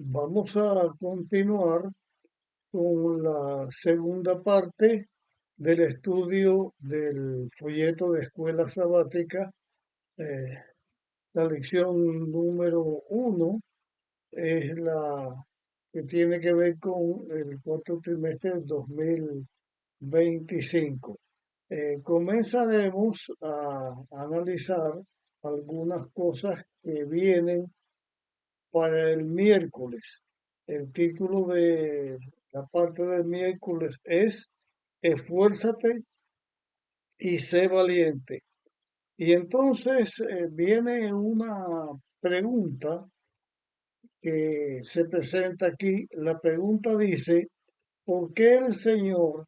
Vamos a continuar con la segunda parte del estudio del folleto de escuela sabática. Eh, la lección número uno es la que tiene que ver con el cuarto trimestre del 2025. Comenzaremos a analizar algunas cosas que vienen para el miércoles. El título de la parte del miércoles es Esfuérzate y sé valiente. Y entonces viene una pregunta que se presenta aquí. La pregunta dice, ¿por qué el Señor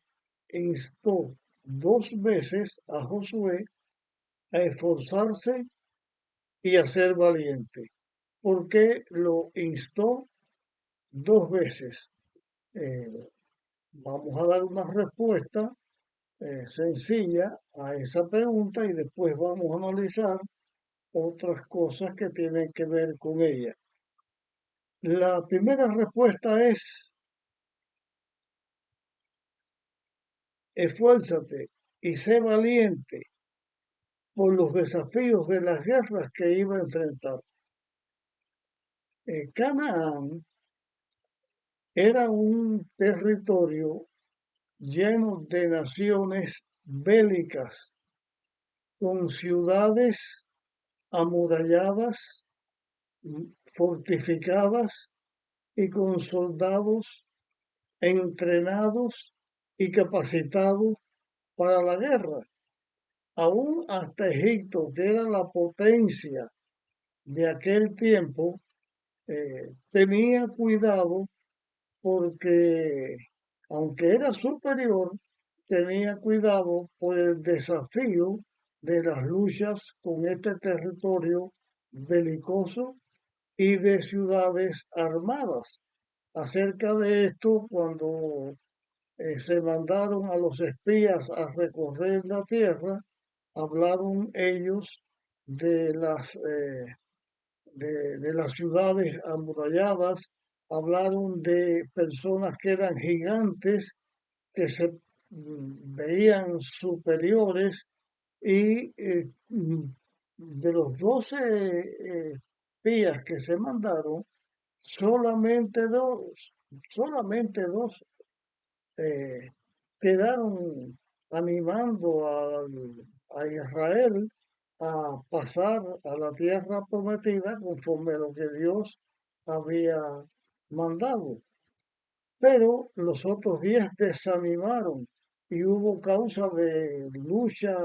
instó dos veces a Josué a esforzarse y a ser valiente? ¿Por qué lo instó dos veces? Eh, Vamos a dar una respuesta sencilla a esa pregunta y después vamos a analizar otras cosas que tienen que ver con ella. La primera respuesta es esfuérzate y sé valiente por los desafíos de las guerras que iba a enfrentar. Canaán era un territorio lleno de naciones bélicas, con ciudades amuralladas, fortificadas y con soldados entrenados y capacitados para la guerra. Aún hasta Egipto, que era la potencia de aquel tiempo, tenía cuidado porque, aunque era superior, tenía cuidado por el desafío de las luchas con este territorio belicoso y de ciudades armadas. Acerca de esto, cuando se mandaron a los espías a recorrer la tierra, hablaron ellos de de las ciudades amuralladas, hablaron de personas que eran gigantes, que se veían superiores y de los 12 espías que se mandaron, solamente dos eh, quedaron animando a Israel a pasar a la tierra prometida conforme a lo que Dios había mandado. Pero los otros 10 desanimaron y hubo causa de lucha,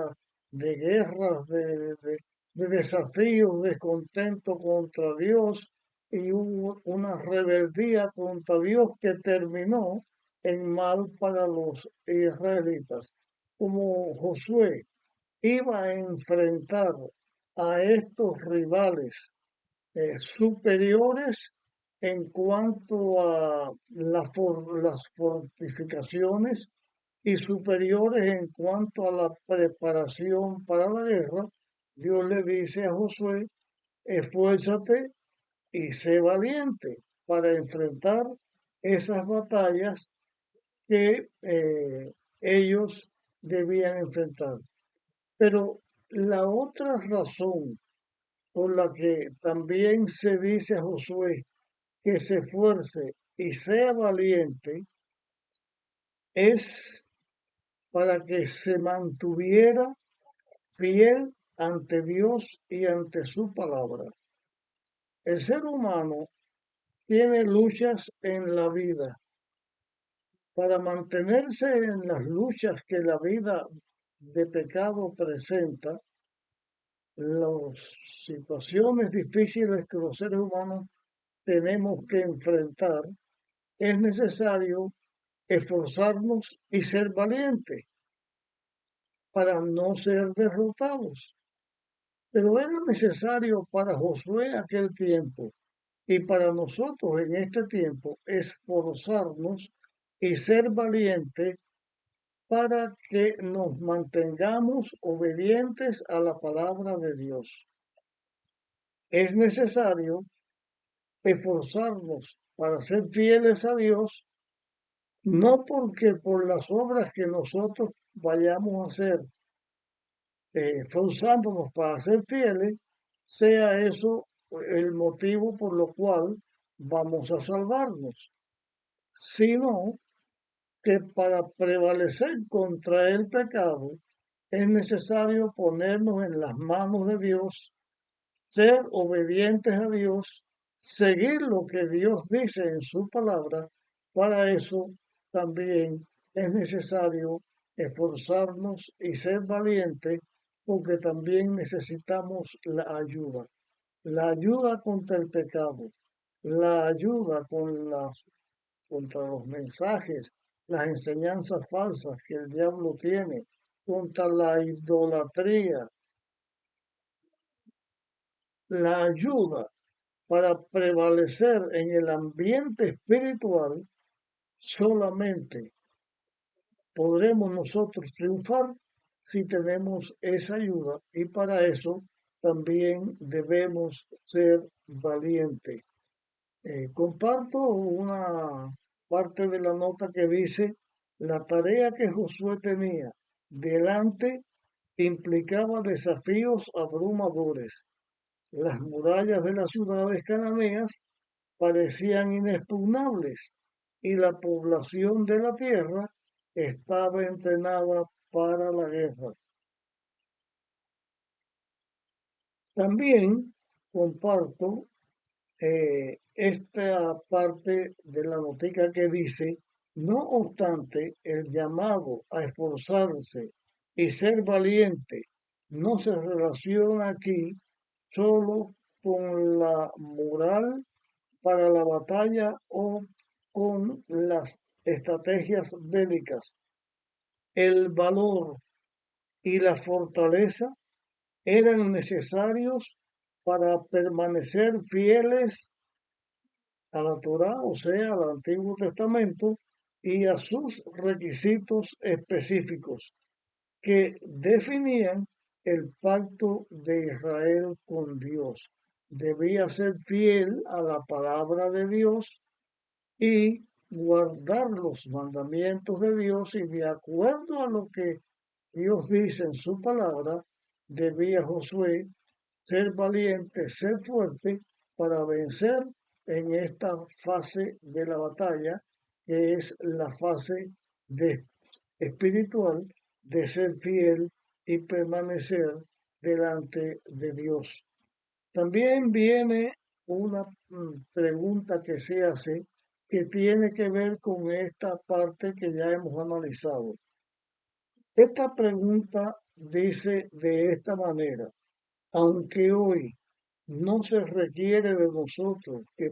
de guerras, de desafíos, descontento contra Dios y hubo una rebeldía contra Dios que terminó en mal para los israelitas. Como Josué iba a enfrentar a estos rivales superiores en cuanto a las fortificaciones y superiores en cuanto a la preparación para la guerra, Dios le dice a Josué, esfuérzate y sé valiente para enfrentar esas batallas que ellos debían enfrentar. Pero la otra razón por la que también se dice a Josué que se esfuerce y sea valiente es para que se mantuviera fiel ante Dios y ante su palabra. El ser humano tiene luchas en la vida. Para mantenerse en las luchas que la vida de pecado presenta, las situaciones difíciles que los seres humanos tenemos que enfrentar, es necesario esforzarnos y ser valientes para no ser derrotados. Pero era necesario para Josué aquel tiempo y para nosotros en este tiempo esforzarnos y ser valientes para que nos mantengamos obedientes a la palabra de Dios. Es necesario esforzarnos para ser fieles a Dios, no porque por las obras que nosotros vayamos a hacer, forzándonos para ser fieles, sea eso el motivo por lo cual vamos a salvarnos, sino que para prevalecer contra el pecado es necesario ponernos en las manos de Dios, ser obedientes a Dios, seguir lo que Dios dice en su palabra. Para eso también es necesario esforzarnos y ser valientes, porque también necesitamos la ayuda contra el pecado, la ayuda contra los mensajes, las enseñanzas falsas que el diablo tiene, contra la idolatría, la ayuda para prevalecer en el ambiente espiritual. Solamente podremos nosotros triunfar si tenemos esa ayuda, y para eso también debemos ser valientes. Comparto una parte de la nota que dice: la tarea que Josué tenía delante implicaba desafíos abrumadores. Las murallas de las ciudades cananeas parecían inexpugnables y la población de la tierra estaba entrenada para la guerra. También comparto esta parte de la notica que dice: no obstante, el llamado a esforzarse y ser valiente no se relaciona aquí solo con la moral para la batalla o con las estrategias bélicas. El valor y la fortaleza eran necesarios para permanecer fieles a la Torá, o sea, al Antiguo Testamento, y a sus requisitos específicos que definían el pacto de Israel con Dios. Debía ser fiel a la palabra de Dios y guardar los mandamientos de Dios, y de acuerdo a lo que Dios dice en su palabra, debía Josué ser valiente, ser fuerte para vencer en esta fase de la batalla, que es la fase de, espiritual, de ser fiel y permanecer delante de Dios. También viene una pregunta que se hace, que tiene que ver con esta parte que ya hemos analizado. Esta pregunta dice de esta manera: aunque hoy no se requiere de nosotros que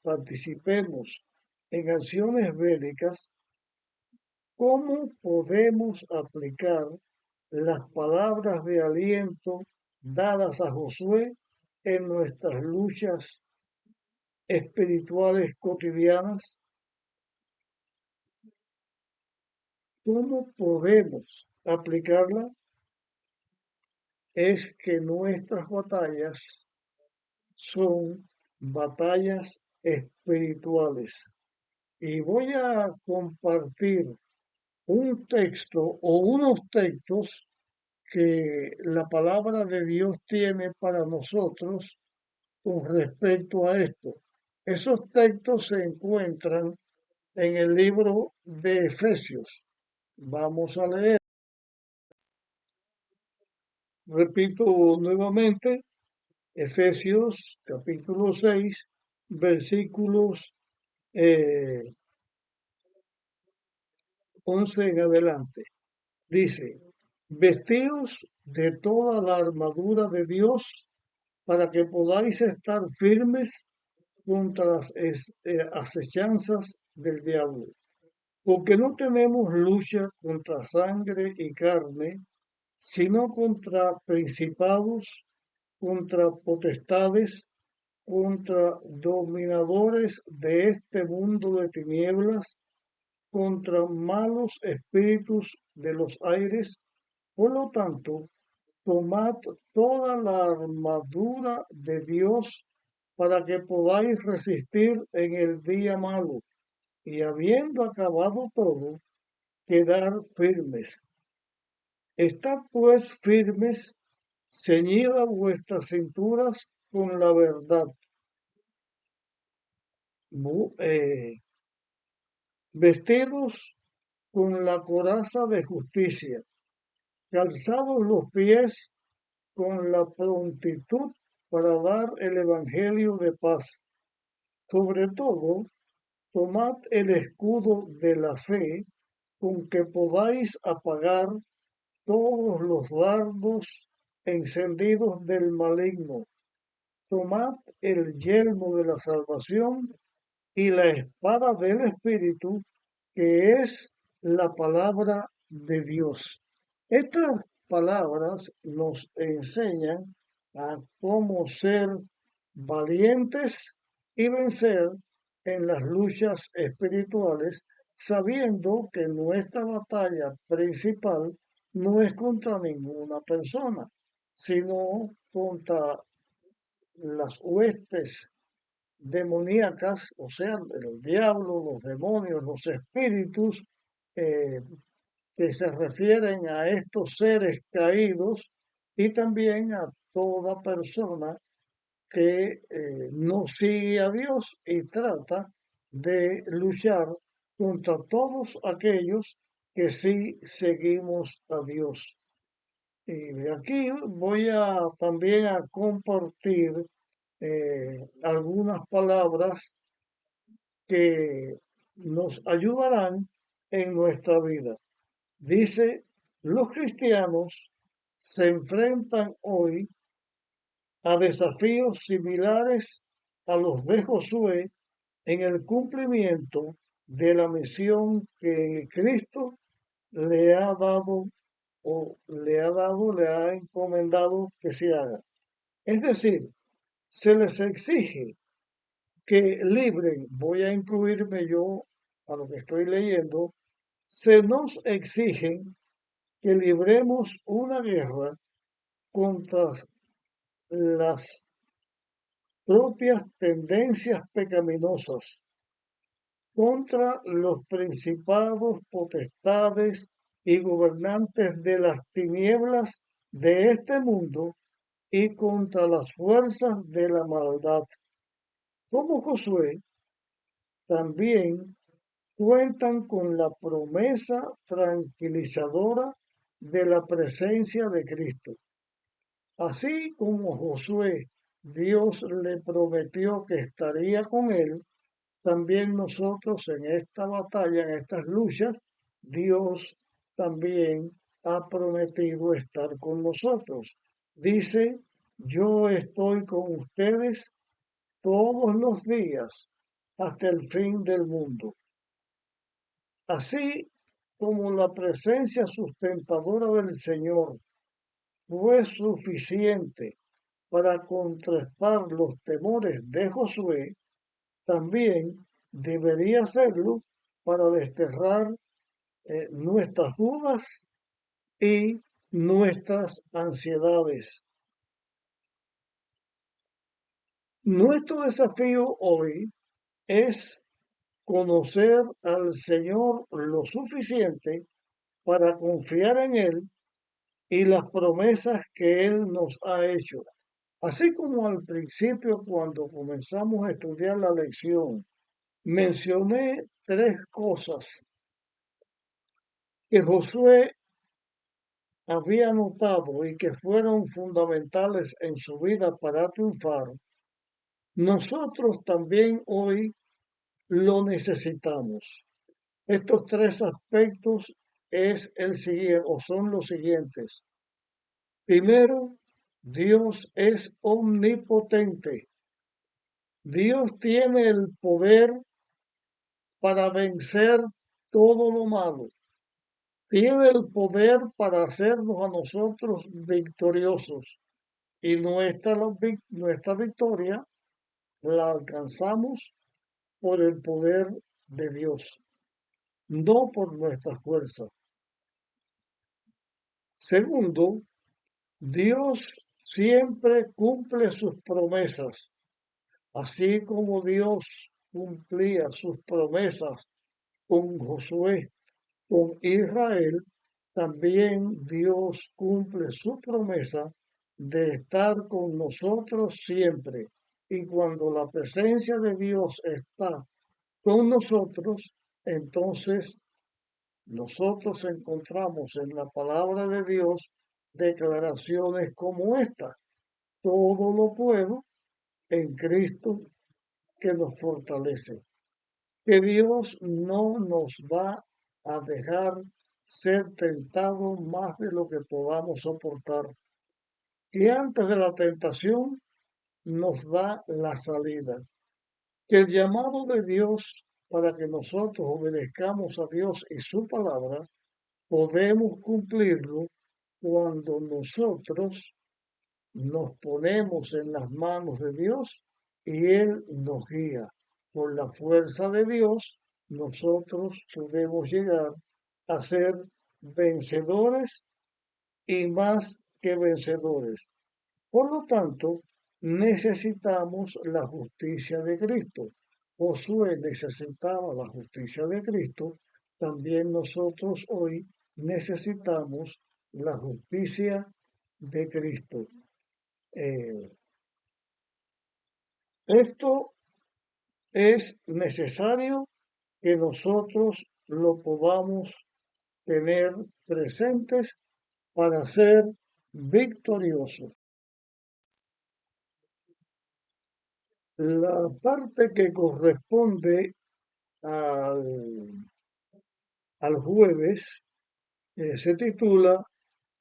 participemos en acciones bélicas, ¿cómo podemos aplicar las palabras de aliento dadas a Josué en nuestras luchas espirituales cotidianas? ¿Cómo podemos aplicarla? Es que nuestras batallas son batallas espirituales. Y voy a compartir un texto o unos textos que la palabra de Dios tiene para nosotros con respecto a esto. Esos textos se encuentran en el libro de Efesios. Vamos a leer. Repito nuevamente, Efesios capítulo 6, versículos 11 en adelante. Dice: vestíos de toda la armadura de Dios para que podáis estar firmes contra las acechanzas del diablo. Porque no tenemos lucha contra sangre y carne, sino contra principados, contra potestades, contra dominadores de este mundo de tinieblas, contra malos espíritus de los aires. Por lo tanto, tomad toda la armadura de Dios para que podáis resistir en el día malo y habiendo acabado todo, quedar firmes. Estad pues firmes, ceñidas vuestras cinturas con la verdad, vestidos con la coraza de justicia, calzados los pies con la prontitud para dar el evangelio de paz. Sobre todo, tomad el escudo de la fe con que podáis apagar todos los dardos encendidos del maligno. Tomad el yelmo de la salvación y la espada del Espíritu, que es la palabra de Dios. Estas palabras nos enseñan a cómo ser valientes y vencer en las luchas espirituales, sabiendo que nuestra batalla principal no es contra ninguna persona, sino contra las huestes demoníacas, o sea, el diablo, los demonios, los espíritus eh, que se refieren a estos seres caídos y también a toda persona que no sigue a Dios y trata de luchar contra todos aquellos que sí seguimos a Dios. Y aquí voy a también a compartir algunas palabras que nos ayudarán en nuestra vida. Dice, los cristianos se enfrentan hoy a desafíos similares a los de Josué en el cumplimiento de la misión que Cristo le ha dado le ha encomendado que se haga. Es decir, se les exige que libren, voy a incluirme yo a lo que estoy leyendo, se nos exigen que libremos una guerra contra las propias tendencias pecaminosas, contra los principados, potestades y gobernantes de las tinieblas de este mundo y contra las fuerzas de la maldad. Como Josué, también cuentan con la promesa tranquilizadora de la presencia de Cristo. Así como Josué, Dios le prometió que estaría con él, también nosotros en esta batalla, en estas luchas, Dios también ha prometido estar con nosotros. Dice, yo estoy con ustedes todos los días hasta el fin del mundo. Así como la presencia sustentadora del Señor fue suficiente para contrastar los temores de Josué, también debería serlo para desterrar nuestras dudas y nuestras ansiedades. Nuestro desafío hoy es conocer al Señor lo suficiente para confiar en Él y las promesas que Él nos ha hecho. Así como al principio, cuando comenzamos a estudiar la lección, mencioné tres cosas que Josué había notado y que fueron fundamentales en su vida para triunfar. Nosotros también hoy lo necesitamos. Estos tres aspectos es el siguiente, o son los siguientes. Primero, Dios es omnipotente. Dios tiene el poder para vencer todo lo malo. Tiene el poder para hacernos a nosotros victoriosos. Y nuestra victoria la alcanzamos por el poder de Dios, no por nuestra fuerza. Segundo, Dios siempre cumple sus promesas. Así como Dios cumplía sus promesas con Josué, con Israel, también Dios cumple su promesa de estar con nosotros siempre. Y cuando la presencia de Dios está con nosotros, entonces nosotros encontramos en la palabra de Dios declaraciones como esta: todo lo puedo en Cristo que nos fortalece. Que Dios no nos va a dejar ser tentados más de lo que podamos soportar. Que antes de la tentación nos da la salida. Que el llamado de Dios para que nosotros obedezcamos a Dios y su palabra, podemos cumplirlo cuando nosotros nos ponemos en las manos de Dios y Él nos guía. Por la fuerza de Dios, nosotros podemos llegar a ser vencedores y más que vencedores. Por lo tanto, necesitamos la justicia de Cristo. Josué necesitaba la justicia de Cristo. También nosotros hoy necesitamos la justicia de Cristo. Eh, Esto es necesario que nosotros lo podamos tener presentes para ser victoriosos. La parte que corresponde al, al jueves se titula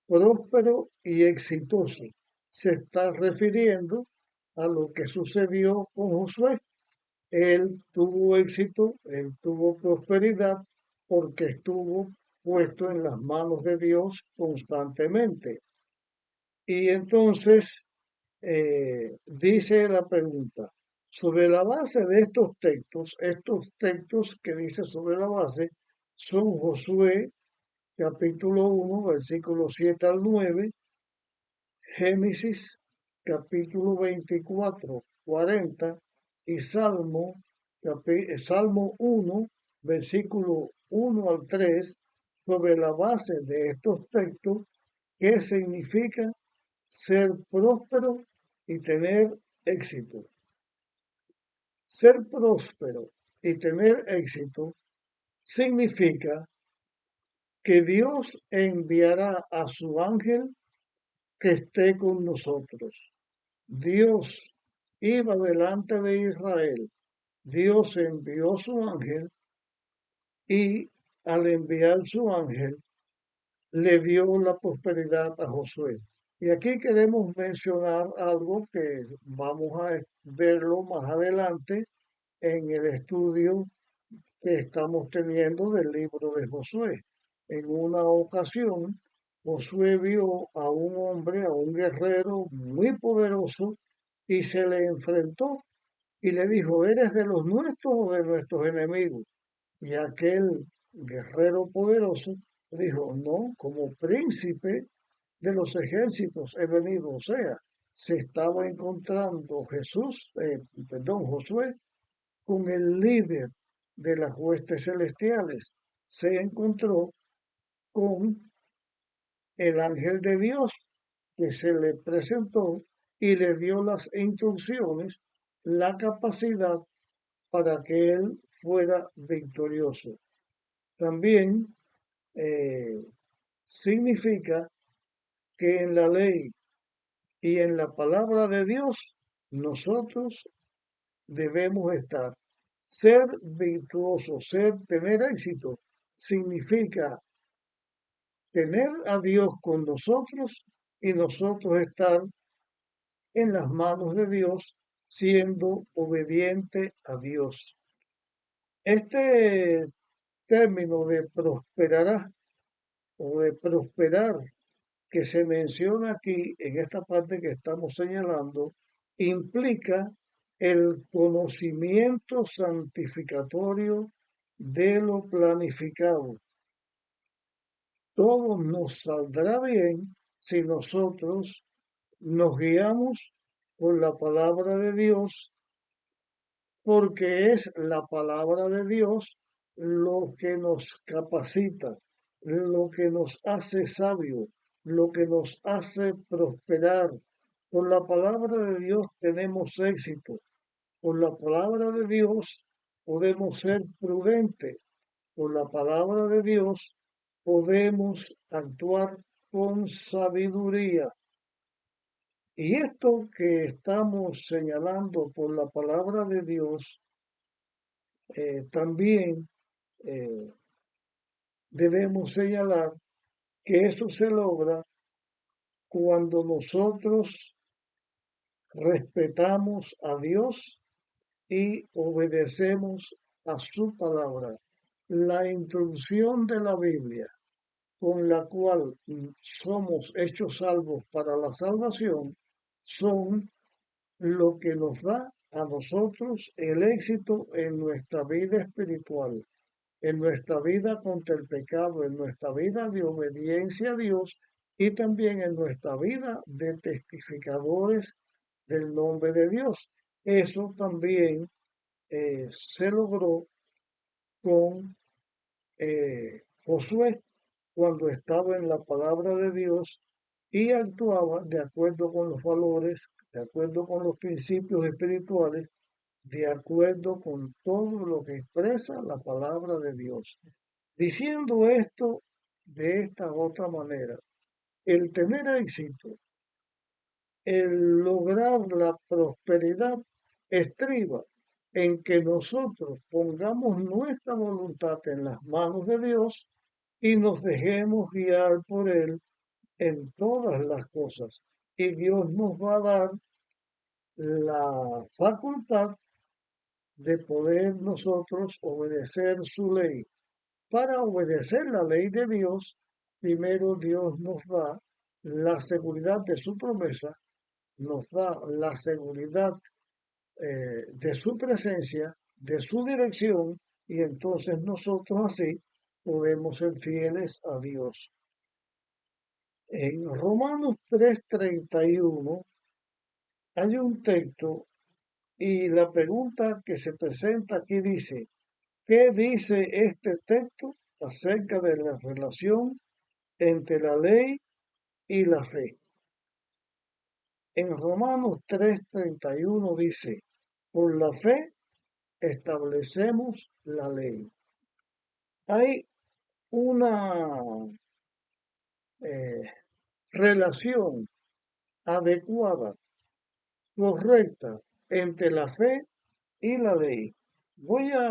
Próspero y exitoso. Se está refiriendo a lo que sucedió con Josué. Él tuvo éxito, él tuvo prosperidad porque estuvo puesto en las manos de Dios constantemente. Y entonces dice la pregunta, sobre la base de estos textos que dice sobre la base, son Josué capítulo 1, versículos 7 al 9, Génesis capítulo 24, 40 y Salmo 1, versículo 1 al 3, sobre la base de estos textos, qué significa ser próspero y tener éxito. Ser próspero y tener éxito significa que Dios enviará a su ángel que esté con nosotros. Dios iba delante de Israel. Dios envió su ángel y al enviar su ángel le dio la prosperidad a Josué. Y aquí queremos mencionar algo que vamos a verlo más adelante en el estudio que estamos teniendo del libro de Josué. En una ocasión, Josué vio a un hombre, a un guerrero muy poderoso, y se le enfrentó y le dijo, ¿eres de los nuestros o de nuestros enemigos? Y aquel guerrero poderoso dijo, no, como príncipe de los ejércitos he venido. O sea, se estaba encontrando Josué, con el líder de las huestes celestiales. Se encontró con el ángel de Dios que se le presentó y le dio las instrucciones, la capacidad para que él fuera victorioso. También eh, significa que en la ley y en la palabra de Dios nosotros debemos estar. Ser virtuoso, tener éxito, significa tener a Dios con nosotros y nosotros estar en las manos de Dios siendo obediente a Dios. Este término de prosperará o de prosperar que se menciona aquí en esta parte que estamos señalando implica el conocimiento santificatorio de lo planificado. Todo nos saldrá bien si nosotros nos guiamos por la palabra de Dios porque es la palabra de Dios lo que nos capacita, lo que nos hace sabio, lo que nos hace prosperar. Con la palabra de Dios tenemos éxito. Con la palabra de Dios podemos ser prudentes. Con la palabra de Dios podemos actuar con sabiduría. Y esto que estamos señalando por la palabra de Dios, también eh, debemos señalar que eso se logra cuando nosotros respetamos a Dios y obedecemos a su palabra. La instrucción de la Biblia con la cual somos hechos salvos para la salvación son lo que nos da a nosotros el éxito en nuestra vida espiritual, en nuestra vida contra el pecado, en nuestra vida de obediencia a Dios y también en nuestra vida de testificadores del nombre de Dios. Eso también se logró con Josué cuando estaba en la palabra de Dios y actuaba de acuerdo con los valores, de acuerdo con los principios espirituales, de acuerdo con todo lo que expresa la palabra de Dios. Diciendo esto de esta otra manera, el tener éxito, el lograr la prosperidad, estriba en que nosotros pongamos nuestra voluntad en las manos de Dios y nos dejemos guiar por Él en todas las cosas. Y Dios nos va a dar la facultad de poder nosotros obedecer su ley. Para obedecer la ley de Dios, primero Dios nos da la seguridad de su promesa, nos da la seguridad de su presencia, de su dirección, y entonces nosotros así podemos ser fieles a Dios. En Romanos 3:31 hay un texto y la pregunta que se presenta aquí dice, ¿qué dice este texto acerca de la relación entre la ley y la fe? En Romanos 3:31 dice, por la fe establecemos la ley. Hay una eh, relación adecuada, correcta, entre la fe y la ley. Voy a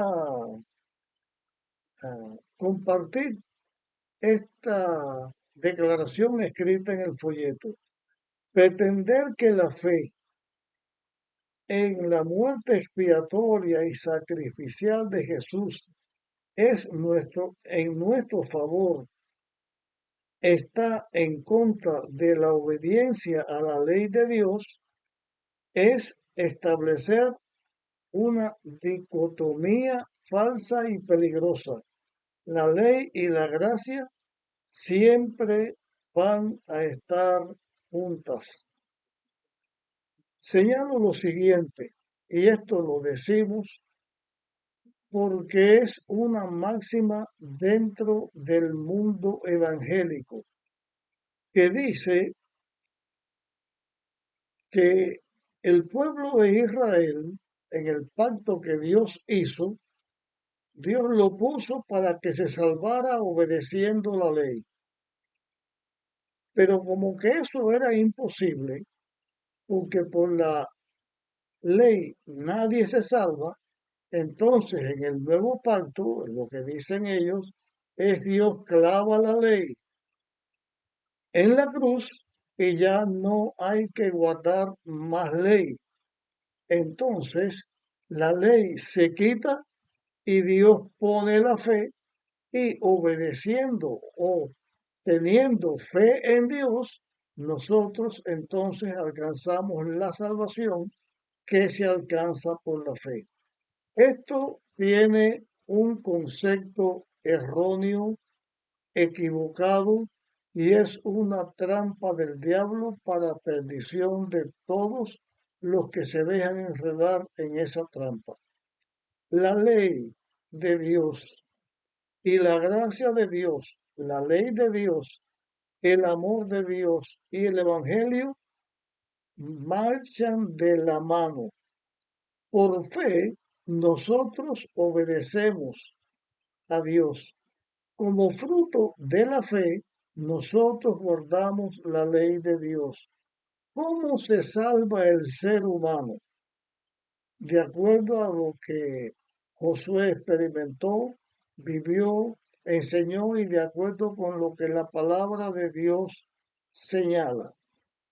compartir esta declaración escrita en el folleto. Pretender que la fe en la muerte expiatoria y sacrificial de Jesús en nuestro favor, está en contra de la obediencia a la ley de Dios, es establecer una dicotomía falsa y peligrosa. La ley y la gracia siempre van a estar juntas. Señalo lo siguiente, y esto lo decimos porque es una máxima dentro del mundo evangélico, que dice que el pueblo de Israel, en el pacto que Dios hizo, Dios lo puso para que se salvara obedeciendo la ley. Pero como que eso era imposible, porque por la ley nadie se salva, entonces en el nuevo pacto, lo que dicen ellos, es Dios clava la ley en la cruz y ya no hay que guardar más ley. Entonces la ley se quita y Dios pone la fe y obedeciendo o teniendo fe en Dios, nosotros entonces alcanzamos la salvación que se alcanza por la fe. Esto tiene un concepto erróneo, equivocado, y es una trampa del diablo para perdición de todos los que se dejan enredar en esa trampa. La ley de Dios y la gracia de Dios, la ley de Dios, el amor de Dios y el Evangelio marchan de la mano. Por fe, nosotros obedecemos a Dios. Como fruto de la fe, nosotros guardamos la ley de Dios. ¿Cómo se salva el ser humano? De acuerdo a lo que Josué experimentó, vivió, enseñó y de acuerdo con lo que la palabra de Dios señala.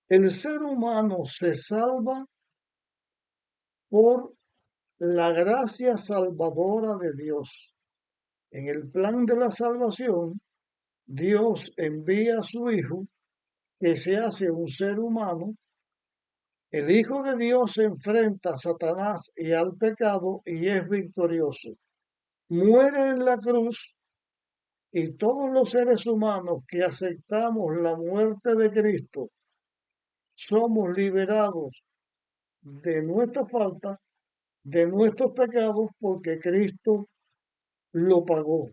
El ser humano se salva por la gracia salvadora de Dios. En el plan de la salvación, Dios envía a su Hijo, que se hace un ser humano. El Hijo de Dios se enfrenta a Satanás y al pecado y es victorioso. Muere en la cruz y todos los seres humanos que aceptamos la muerte de Cristo somos liberados de nuestra falta, de nuestros pecados, porque Cristo lo pagó.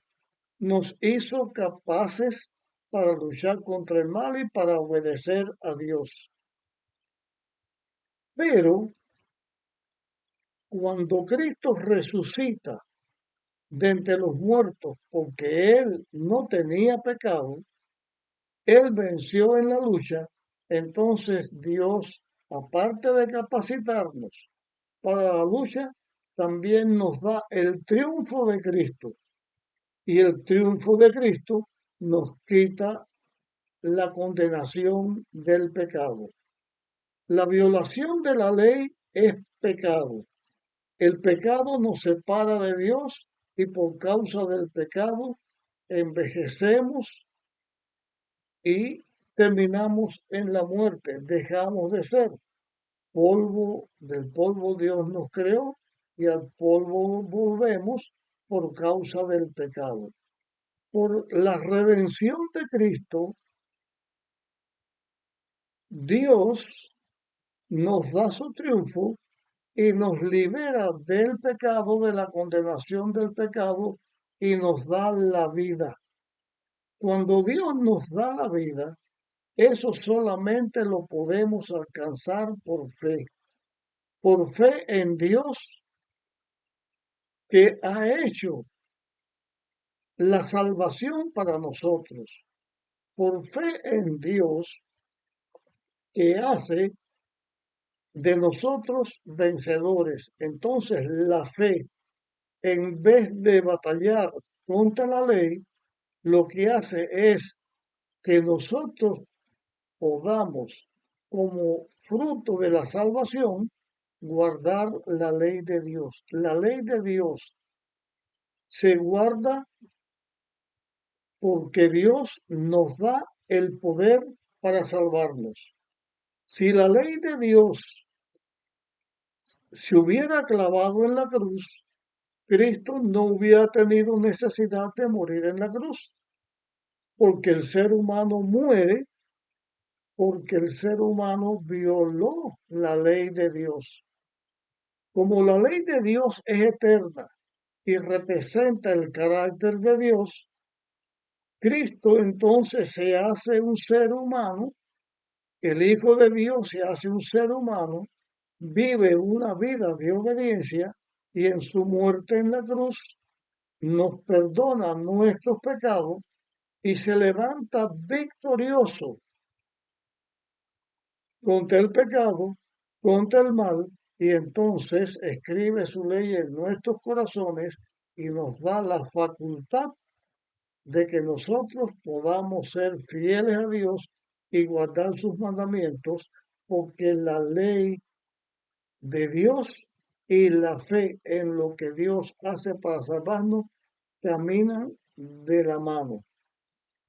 Nos hizo capaces para luchar contra el mal y para obedecer a Dios. Pero cuando Cristo resucita de entre los muertos, porque Él no tenía pecado, Él venció en la lucha, entonces Dios, aparte de capacitarnos para la lucha, también nos da el triunfo de Cristo. Y el triunfo de Cristo nos quita la condenación del pecado. La violación de la ley es pecado. El pecado nos separa de Dios y por causa del pecado envejecemos y terminamos en la muerte. Dejamos de ser polvo, del polvo Dios nos creó y al polvo volvemos por causa del pecado. Por la redención de Cristo, Dios nos da su triunfo y nos libera del pecado, de la condenación del pecado y nos da la vida. Cuando Dios nos da la vida, eso solamente lo podemos alcanzar por fe en Dios que ha hecho la salvación para nosotros, por fe en Dios que hace de nosotros vencedores. Entonces la fe, en vez de batallar contra la ley, lo que hace es que nosotros podamos, como fruto de la salvación, guardar la ley de Dios. La ley de Dios se guarda porque Dios nos da el poder para salvarnos. Si la ley de Dios se hubiera clavado en la cruz, Cristo no hubiera tenido necesidad de morir en la cruz, porque el ser humano muere porque el ser humano violó la ley de Dios. Como la ley de Dios es eterna y representa el carácter de Dios, Cristo entonces se hace un ser humano, el Hijo de Dios se hace un ser humano, vive una vida de obediencia y en su muerte en la cruz nos perdona nuestros pecados y se levanta victorioso contra el pecado, contra el mal, y entonces escribe su ley en nuestros corazones y nos da la facultad de que nosotros podamos ser fieles a Dios y guardar sus mandamientos, porque la ley de Dios y la fe en lo que Dios hace para salvarnos caminan de la mano.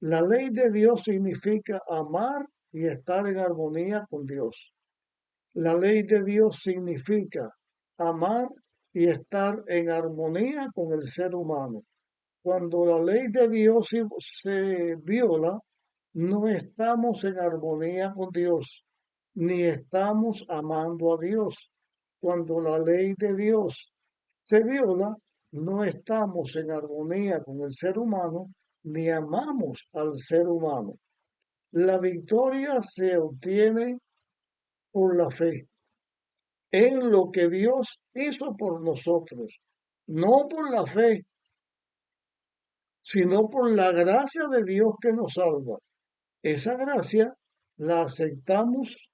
La ley de Dios significa amar y estar en armonía con Dios. La ley de Dios significa amar y estar en armonía con el ser humano. Cuando la ley de Dios se viola, no estamos en armonía con Dios, ni estamos amando a Dios. Cuando la ley de Dios se viola, no estamos en armonía con el ser humano ni amamos al ser humano. La victoria se obtiene por la fe en lo que Dios hizo por nosotros, no por la fe, sino por la gracia de Dios que nos salva. Esa gracia la aceptamos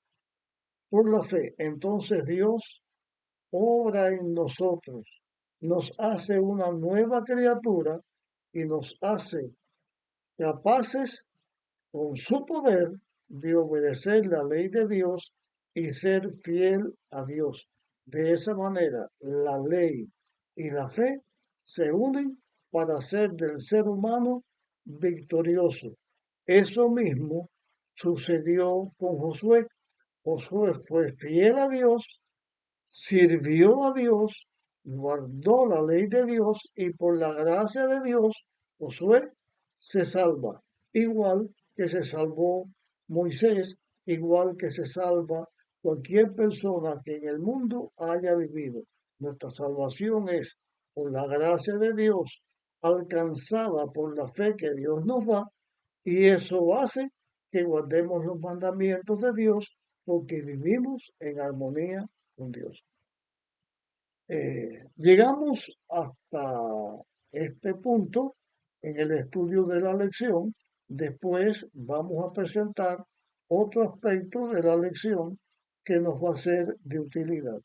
por la fe. Entonces Dios obra en nosotros, nos hace una nueva criatura y nos hace capaces con su poder de obedecer la ley de Dios y ser fiel a Dios. De esa manera, la ley y la fe se unen para hacer del ser humano victorioso. Eso mismo sucedió con Josué. Josué fue fiel a Dios, sirvió a Dios, guardó la ley de Dios y por la gracia de Dios, Josué se salva, igual que se salvó Moisés, igual que se salva cualquier persona que en el mundo haya vivido. Nuestra salvación es por la gracia de Dios, alcanzada por la fe que Dios nos da, y eso hace que guardemos los mandamientos de Dios porque vivimos en armonía con Dios. Llegamos hasta este punto en el estudio de la lección. Después vamos a presentar otro aspecto de la lección que nos va a ser de utilidad.